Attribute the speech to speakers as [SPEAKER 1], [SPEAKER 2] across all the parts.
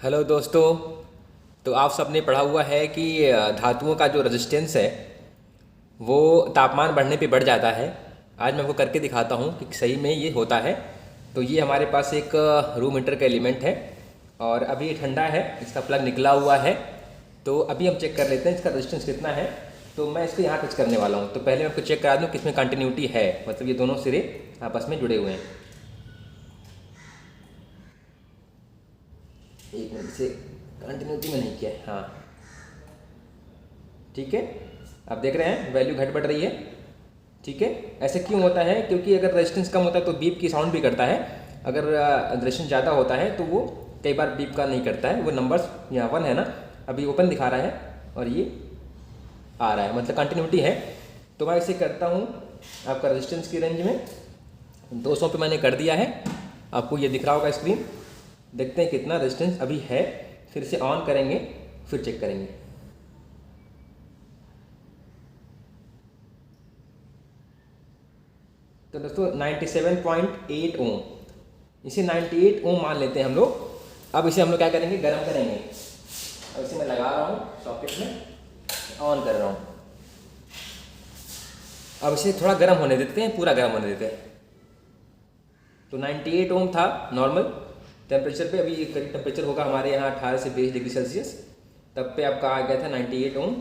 [SPEAKER 1] Hello दोस्तों। तो आप सबने पढ़ा हुआ है कि धातुओं का जो रेजिस्टेंस है वो तापमान बढ़ने पे बढ़ जाता है। आज मैं आपको करके दिखाता हूँ कि सही में ये होता है। तो ये हमारे पास एक रूम हीटर का एलिमेंट है और अभी ये ठंडा है, इसका प्लग निकला हुआ है। तो अभी हम चेक कर लेते हैं इसका रेजिस्टेंस कितना है। तो मैं इसको यहाँ टच करने वाला हूँ। तो पहले मैं आपको चेक करा दूँ कि इसमें कंटिन्यूटी है, मतलब ये दोनों सिरे आपस में जुड़े हुए हैं। एक मिनट, इसे कंटिन्यूटी में नहीं किया है। हाँ, ठीक है। आप देख रहे हैं वैल्यू घट बढ़ रही है। ठीक है, ऐसे क्यों होता है? क्योंकि अगर रेजिस्टेंस कम होता है तो बीप की साउंड भी करता है। अगर रेजिस्टेंस ज़्यादा होता है तो वो कई बार बीप का नहीं करता है। वो नंबर्स यहाँ 1 है ना, अभी ओपन दिखा रहा है और ये आ रहा है, मतलब कंटिन्यूटी है। तो मैं इसे करता हूँ आपका रेजिस्टेंस की रेंज में 200 पे मैंने कर दिया है। आपको ये दिख रहा होगा स्क्रीन। देखते हैं कितना रेजिस्टेंस अभी है, फिर से ऑन करेंगे, फिर चेक करेंगे। तो दोस्तों 97.8 ओम, इसे 98 ओम मान लेते हैं हम लोग। अब इसे हम लोग क्या करेंगे, गर्म करेंगे। अब इसे मैं लगा रहा हूँ सॉकेट में, ऑन कर रहा हूँ। अब इसे थोड़ा गर्म होने देते हैं, पूरा गर्म होने देते हैं। तो 98 ओम था नॉर्मल टेम्परेचर पे, अभी करीब टेम्परेचर होगा हमारे यहाँ 18 से 20 डिग्री सेल्सियस। तब पे आपका आ गया था 98 ओम।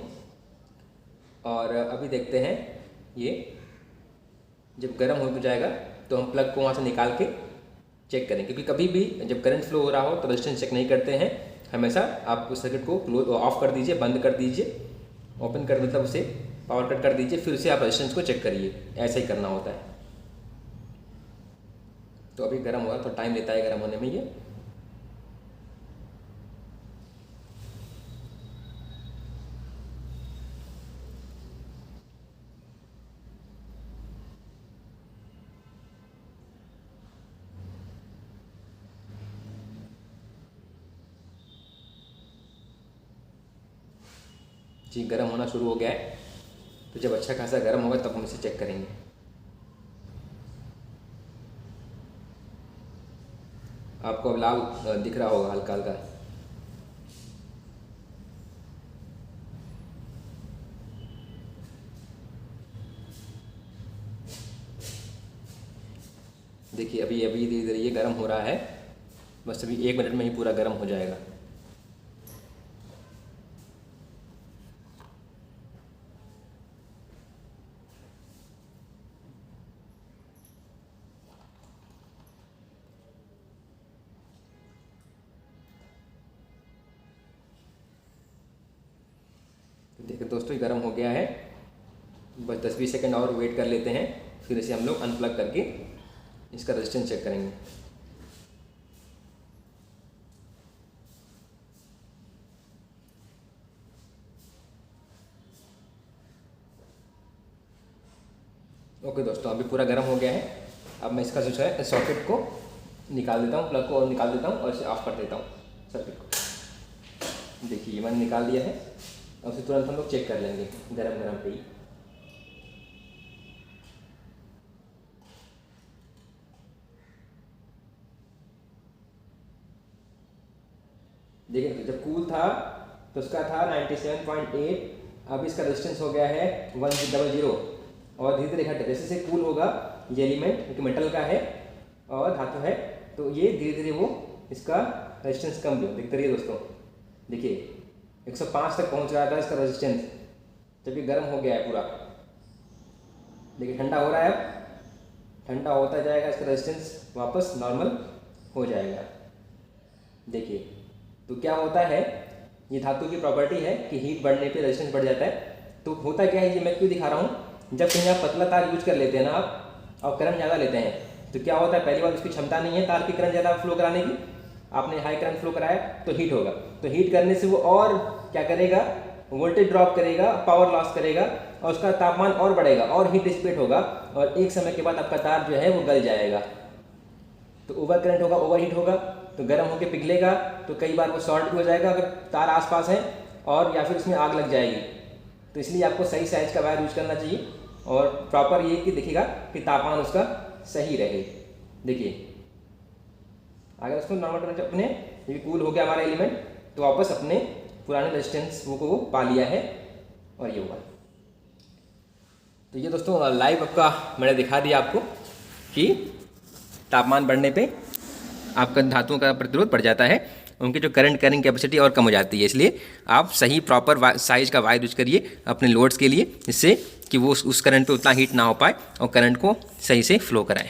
[SPEAKER 1] और अभी देखते हैं ये जब गर्म हो जाएगा तो हम प्लग को वहाँ से निकाल के चेक करें। क्योंकि कभी भी जब करंट फ्लो हो रहा हो तो रेजिस्टेंस चेक नहीं करते हैं। हमेशा आप उस सर्किट को क्लोज ऑफ कर दीजिए, बंद कर दीजिए, ओपन कर मतलब उसे पावर कट कर दीजिए, फिर से आप रेजिस्टेंस को चेक करिए। ऐसा ही करना होता है। तो अभी गर्म हुआ, तो टाइम लेता है गर्म होने में ये। जी, गर्म होना शुरू हो गया है। तो जब अच्छा खासा गर्म होगा तब हम इसे चेक करेंगे। आपको अब लाल दिख रहा होगा हल्का हल्का। देखिए अभी अभी धीरे धीरे ये गर्म हो रहा है। बस अभी 1 मिनट में ही पूरा गर्म हो जाएगा। तो देखिए दोस्तों, ये गर्म हो गया है। बस 10-20 सेकंड और वेट कर लेते हैं, फिर इसे हम लोग अनप्लग करके इसका रेजिस्टेंस चेक करेंगे। ओके दोस्तों, अभी पूरा गर्म हो गया है। अब मैं इसका जो है सॉकेट को निकाल देता हूँ, प्लग को निकाल देता हूँ और इसे ऑफ कर देता हूँ सर्किट को। देखिए मैंने निकाल दिया है। अब उसे तुरंत हम लोग चेक कर लेंगे गरम गरम पे ही। देखिए जब कूल था तो उसका था 97.8, अब इसका रेजिस्टेंस हो गया है 100। और धीरे धीरे घट, जैसे जैसे कूल होगा ये एलिमेंट, क्योंकि मेटल का है और धातु है, तो ये धीरे धीरे वो इसका रेजिस्टेंस कम भी दिखते रहिए दोस्तों। देखिए 105 तक पहुंच रहा था इसका रेजिस्टेंस, जब ये गर्म हो गया है पूरा। देखिए ठंडा हो रहा है, अब ठंडा होता जाएगा, इसका रेजिस्टेंस वापस नॉर्मल हो जाएगा। देखिए तो क्या होता है, ये धातु की प्रॉपर्टी है कि हीट बढ़ने पे रेजिस्टेंस बढ़ जाता है। तो होता क्या है, ये मैं क्यों दिखा रहा हूँ, जब कहीं आप पतला तार यूज कर लेते हैं ना आप और करंट ज़्यादा लेते हैं, तो क्या होता है, पहली बार उसकी क्षमता नहीं है तार की करंट ज़्यादा फ्लो कराने की। आपने हाई करंट फ्लो कराया तो हीट होगा, तो हीट करने से वो और क्या करेगा, वोल्टेज ड्रॉप करेगा, पावर लॉस करेगा और उसका तापमान और बढ़ेगा और हीट डिसिपेट होगा। और एक समय के बाद आपका तार जो है वो गल जाएगा। तो ओवर करंट होगा, ओवर हीट होगा, तो गर्म होकर पिघलेगा, तो कई बार वो शॉर्ट भी हो जाएगा अगर तार आसपास है, और या फिर उसमें आग लग जाएगी। तो इसलिए आपको सही साइज का वायर यूज करना चाहिए और प्रॉपर ये कि देखिएगा कि तापमान उसका सही रहे। देखिए अगर उसको नॉर्मल टेम्परेचर अपने क्योंकि कूल हो गया हमारा एलिमेंट तो वापस अपने पुराने रेजिस्टेंस वो को पा लिया है और ये हुआ। तो ये दोस्तों लाइव आपका मैंने दिखा दिया आपको कि तापमान बढ़ने पे आपका धातुओं का प्रतिरोध बढ़ जाता है, उनकी जो करंट कैरिंग कैपेसिटी और कम हो जाती है। इसलिए आप सही प्रॉपर साइज का वायर यूज करिए अपने लोड्स के लिए, जिससे कि वो उस करंट पे उतना हीट ना हो पाए और करंट को सही से फ्लो कराएं।